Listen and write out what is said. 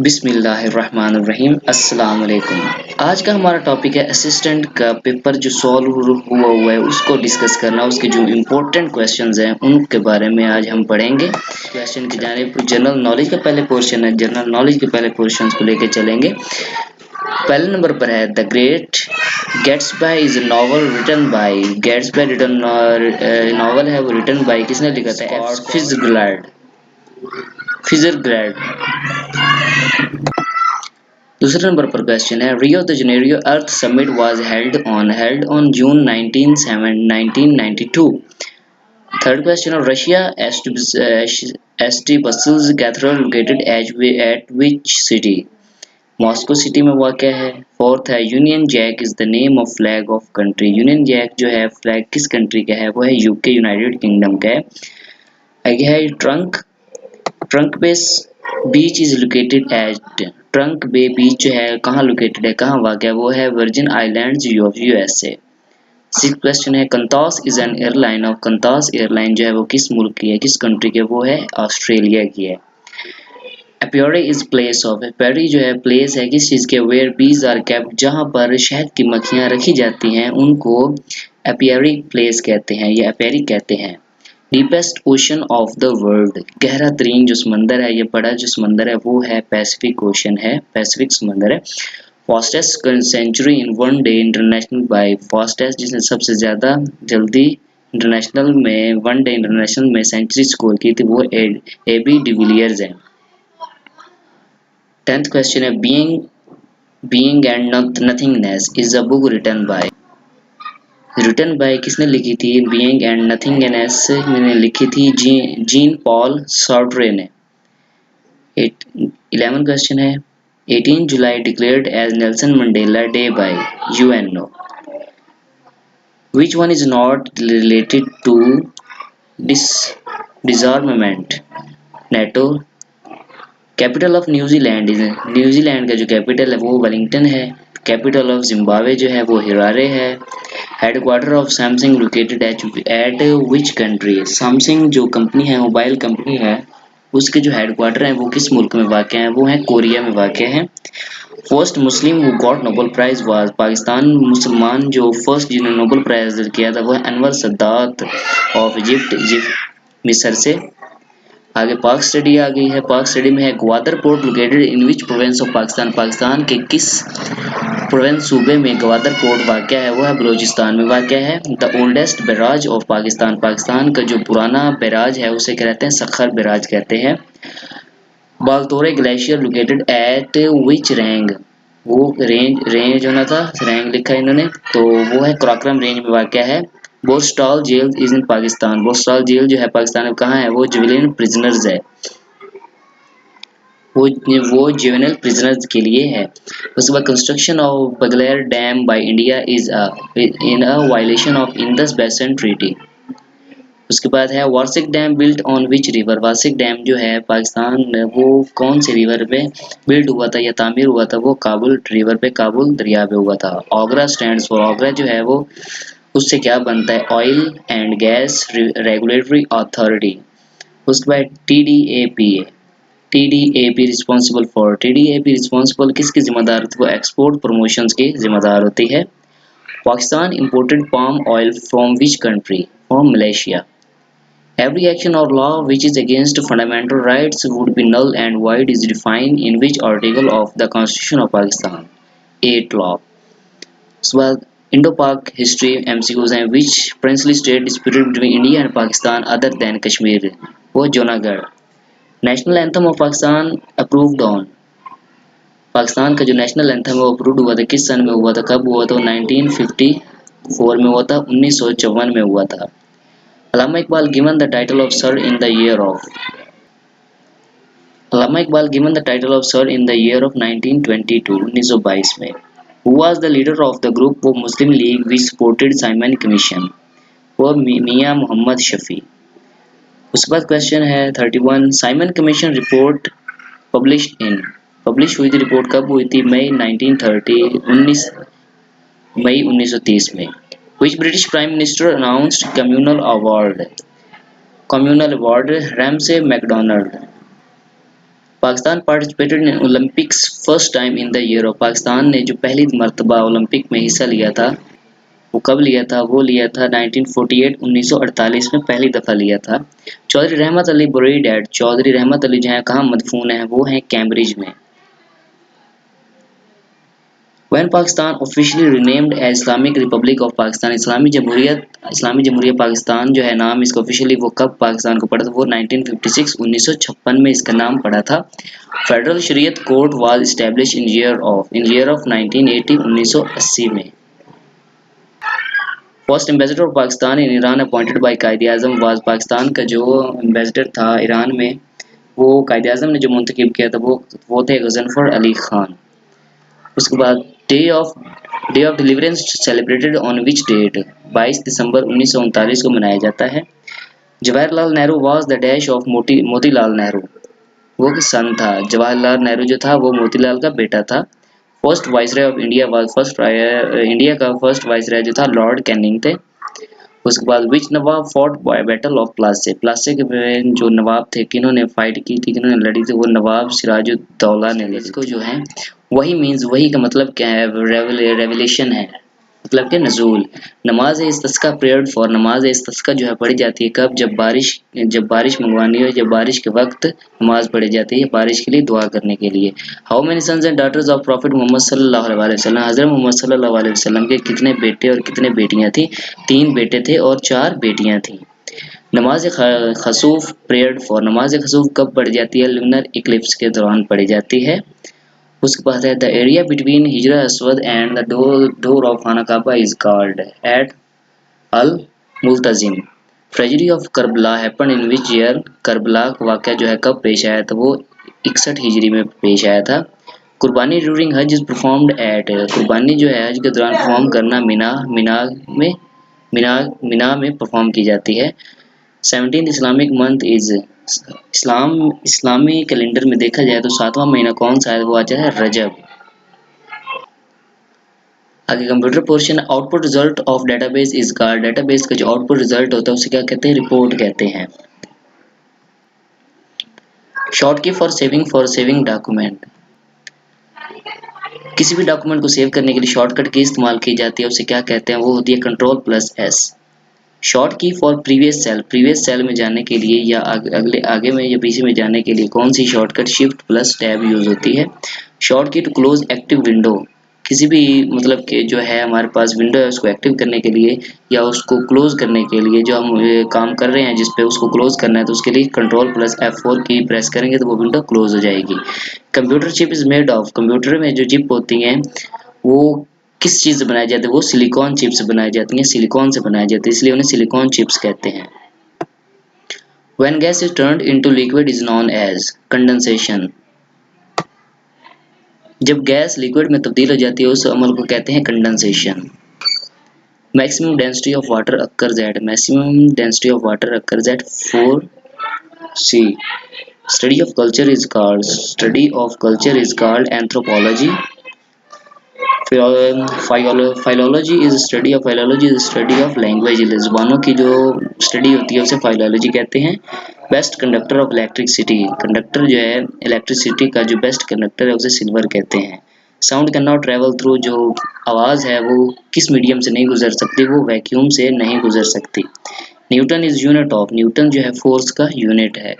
बिस्मिल्लाहिर्रहमानिर्रहीम अस्सलाम वालेकुम। आज का हमारा टॉपिक है असिस्टेंट का पेपर जो सॉल्व हुआ है उसको डिस्कस करना, उसके जो इम्पोर्टेंट क्वेश्चंस हैं उनके बारे में आज हम पढ़ेंगे। क्वेश्चन की जानिब जनरल नॉलेज का पहले पोर्शन है, जनरल नॉलेज के पहले पोर्शन को लेकर चलेंगे। पहले नंबर पर है the great Gatsby is novel written by. Gatsby written novel है, वो रिटन बाय किसने लिखा था? फिट्जगेराल्ड। दूसरे नंबर पर क्वेश्चन है Rio de Janeiro earth summit was held on June 1992। Third question है Russia St Basil's cathedral located at which city? Moscow city में वाक़ है। फोर्थ है Union Jack is the name of flag of country. Union Jack जो है flag किस country का है? वो है यूके, यूनाइटेड किंगडम का है। आगे है Trunk Bay beach is located at. Trunk Bay beach जो है कहाँ लोकेटेड है, कहाँ वाक़ है? वो है Virgin Islands of USA. Six question है Qantas is an airline of. Qantas airline जो है वो किस मुल्क की है, किस कंट्री की है? वो है ऑस्ट्रेलिया की है। एपियोरी इज प्लेस ऑफ। एपियोरी जो है प्लेस है किस चीज़ के? वेयर बीज आर केप्ट, जहाँ पर शहद की मक्खियाँ रखी जाती हैं उनको एपियोरी प्लेस कहते हैं या एपियोरी कहते हैं। Deepest ocean of the world, गहरा तरीन जो समंदर है, ये बड़ा जो समंदर है वो है पैसिफिक ओशन है, पैसिफिक समंदर है। Fastest century in one day international by. Fastest जिसने सबसे ज़्यादा जल्दी इंटरनेशनल में वन डे इंटरनेशनल में सेंचुरी स्कोर की थी वो एबी डिविलियर्स है। 10th क्वेश्चन है being and nothingness is a book written by. Written by किसने लिखी थी? बीइंग एंड नथिंगनेस ने लिखी थी जीन पॉल सार्ट्रे ने। 11 क्वेश्चन है 18 July declared as Nelson Mandela day by UNO. Which one is not related to disarmament? NATO. Capital of New Zealand is. New Zealand का जो कैपिटल है वो वेलिंगटन है। कैपिटल ऑफ जिम्बाब्वे जो है वो हिरारे है। Headquarter of Samsung located at which country? Samsung जो कंपनी है, मोबाइल कंपनी है, उसके जो हेडक्वार्टर हैं वो किस मुल्क में वाक़ हैं? वो है कोरिया में वाक़ हैं। First Muslim who got Nobel prize was. Pakistan मुसलमान जो फर्स्ट जिन्होंने नोबेल प्राइज किया था वो है अनवर सद्दात ऑफ इजिप्ट मिस्र से। आगे पाक स्टडी आ गई है। पाक स्टडी में है Gwadar port located in which province of Pakistan. Pakistan के किस प्रोविंस सूबे में ग्वादर पोर्ट वाक़ है? वो है बलूचिस्तान में वाक़ है। The oldest barrage of Pakistan. Pakistan का जो पुराना बैराज है उसे कहते हैं सखर बैराज कहते हैं। Baltoro glacier located at which rank? वो रेंज होना था, रैंक लिखा है इन्होंने, तो वो है कराक्रम रेंज में वाक़ है। Borstal jail is in Pakistan. Borstal jail जो है पाकिस्तान में कहाँ है? वो जुवेनाइल प्रिजनर्स है, वो जुवेनाइल प्रिजनर्स के लिए है। उसके बाद construction of Baglihar dam by India is in a violation of Indus basin treaty. उसके बाद है Warsak dam built on which river. Warsak dam जो है पाकिस्तान में वो कौन से रिवर पे बिल्ट हुआ था या तामीर हुआ था? वो काबुल रिवर पे, काबुल दरिया पे हुआ था। ओगरा स्टैंड्स फॉर। ओगरा जो है वो उससे क्या बनता है? Oil and gas regulatory authority. उसके बाद टीडीएपी है। टीडीएपी रिस्पॉन्सिबल फॉर। टीडीएपी रिस्पॉन्सिबल किसकी जिम्मेदार होती है? वो एक्सपोर्ट प्रमोशंस की जिम्मेदार होती है। Pakistan imported palm oil from which country? From Malaysia. Every action or law which is against fundamental rights would be null and void is defined in which article of the Constitution of Pakistan? 8 law. उसके बाद Indo-Pak history MCQs हैं which princely state disputed between India and Pakistan other than Kashmir? वो Junagadh. National anthem of Pakistan approved on. Pakistan का जो national anthem है वो approved हुआ था किस सन में हुआ था, कब हुआ था? 1954 में हुआ था, 1954 में हुआ था। अल्लामा Iqbal given the title of sir in the year of। Allama Iqbal given the title of sir in the year of 1922 1922 में। Who was the leader of the group of Muslim League which supported Simon Commission? वो मियां मोहम्मद शफी। उसके बाद question है 31 Simon commission report publish हुई थी, report कब हुई थी? मई 1930 में। Which British Prime Minister announced communal award? Communal award Ramsay MacDonald. Pakistan participated in Olympics first time in the year of, Pakistan ने जो पहली मर्तबा ओलंपिक में हिस्सा लिया था वो कब लिया था? वो लिया था 1948 1948 में पहली दफ़ा लिया था। चौधरी रहमत अली बुरीड एट, चौधरी रहमत अली जहाँ कहाँ मदफून है वो हैं कैम्ब्रिज में। When Pakistan officially renamed as Islamic Republic of Pakistan, इस्लामी जमहूरियत पाकिस्तान जो है नाम इसका ऑफिशियली वो कब पाकिस्तान को पड़ा था? वो 1956 1956 में इसका नाम पड़ा था। फेडरल शरीयत court was establish in year of 1980 1980 में। First ambassador of Pakistan in Iran appointed by Quaid Azam was, Pakistan का जो एम्बेसडर था ईरान में वो कायद आज़म ने जो मुंतखब किया था वो थे गजनफर अली खान। उसके बाद day of deliverance celebrated on which date? 22 दिसंबर 1939 को मनाया जाता है। Jawaharlal Nehru was the dash of Motilal Nehru, वो किस सन था? जवाहरलाल नेहरू जो था वो मोतीलाल का बेटा था। First viceroy of India was, India का फर्स्ट वाइसराय जो था लॉर्ड कैनिंग थे। उसके बाद विच नवाब फॉट बाय बैटल ऑफ प्लासे, प्लासे के जो नवाब थे किन्होंने फाइट की थी, किन्होंने लड़ी थी? वो नवाब सिराजुद्दौला ने। इसको जो है वही मीन्स, वही का मतलब क्या है? रेवलेशन है, मतलब कि नज़ूल। नमाज इस्तिस्का प्रेयर्ड फॉर, नमाज इस्तिस्का जो है पढ़ी जाती है कब? जब बारिश मंगवानी हो, जब बारिश के वक्त नमाज पढ़ी जाती है बारिश के लिए दुआ करने के लिए। How many sons and daughters of prophet Muhammad सल्लल्लाहु अलैहि वसल्लम, हज़रत मोहम्मद सल्लल्लाहु अलैहि वसल्लम के कितने बेटे और कितने बेटियां थी? 3 बेटे थे और 4 बेटियां थी। नमाज खसूफ प्रेयर्ड फॉर, नमाज खसूफ कब पढ़ी जाती है? लूनर इक्लिप्स के दौरान पढ़ी जाती है। उसके बाद है the area between Hajar Aswad and the door of Khana Kaaba is called at al Multazam. Tragedy of Karbala happen in which year, Karbala का वाक़या जो है कब पेश आया था? वो 61 हिजरी में पेश आया था। कुर्बानी ड्यूरिंग हज इज परफॉर्म्ड एट, कुर्बानी जो है हज के दौरान परफॉर्म करना मिना में परफॉर्म की जाती है। 17th Islamic month is, Islami calendar में देखा जाए तो 7वां महीना कौन सा है? वो आता है रजब। आगे computer portion, output result of database is called, database का जो आउटपुट रिजल्ट होता है उसे क्या कहते हैं? रिपोर्ट कहते हैं। शॉर्ट की फॉर सेविंग डॉक्यूमेंट, किसी भी डॉक्यूमेंट को सेव करने के लिए शॉर्टकट की इस्तेमाल की जाती है उसे क्या कहते हैं? वो होती है Ctrl+S। शॉर्ट की फॉर प्रीवियस सेल में जाने के लिए या आगे में या पीछे में जाने के लिए कौन सी शॉर्टकट Shift+Tab यूज होती है? शॉर्ट की टू क्लोज एक्टिव विंडो, किसी भी मतलब कि जो है हमारे पास विंडो है उसको एक्टिव करने के लिए या उसको क्लोज करने के लिए, जो हम काम कर रहे हैं जिस पे उसको क्लोज करना है तो उसके लिए Ctrl+F4 की प्रेस करेंगे तो वो विंडो क्लोज हो जाएगी। Computer chip is made of, computer में जो चिप होती हैं वो किस चीज़ से बनाई जाती है? वो सिलिकॉन चिप से बनाई जाती हैं, सिलिकॉन से बनाई जाती है इसलिए उन्हें सिलिकॉन चिप्स कहते हैं। When gas is turned into liquid is known as condensation, जब गैस लिक्विड में तब्दील हो जाती है उस अमल को कहते हैं condensation. Maximum density of water occurs at, maximum density of water occurs at 4C। Study of culture is called anthropology. Philology is study of language, ज़ुबानों की जो स्टडी होती है उसे फाइलोलॉजी कहते हैं। Best conductor of electricity, conductor जो है इलेक्ट्रिसिटी का जो बेस्ट कंडक्टर है उसे सिल्वर कहते हैं। Sound can not travel through, जो आवाज़ है वो किस मीडियम से नहीं गुजर सकती? वो वैक्यूम से नहीं गुजर सकती। Newton is unit of, Newton जो है फोर्स का यूनिट है।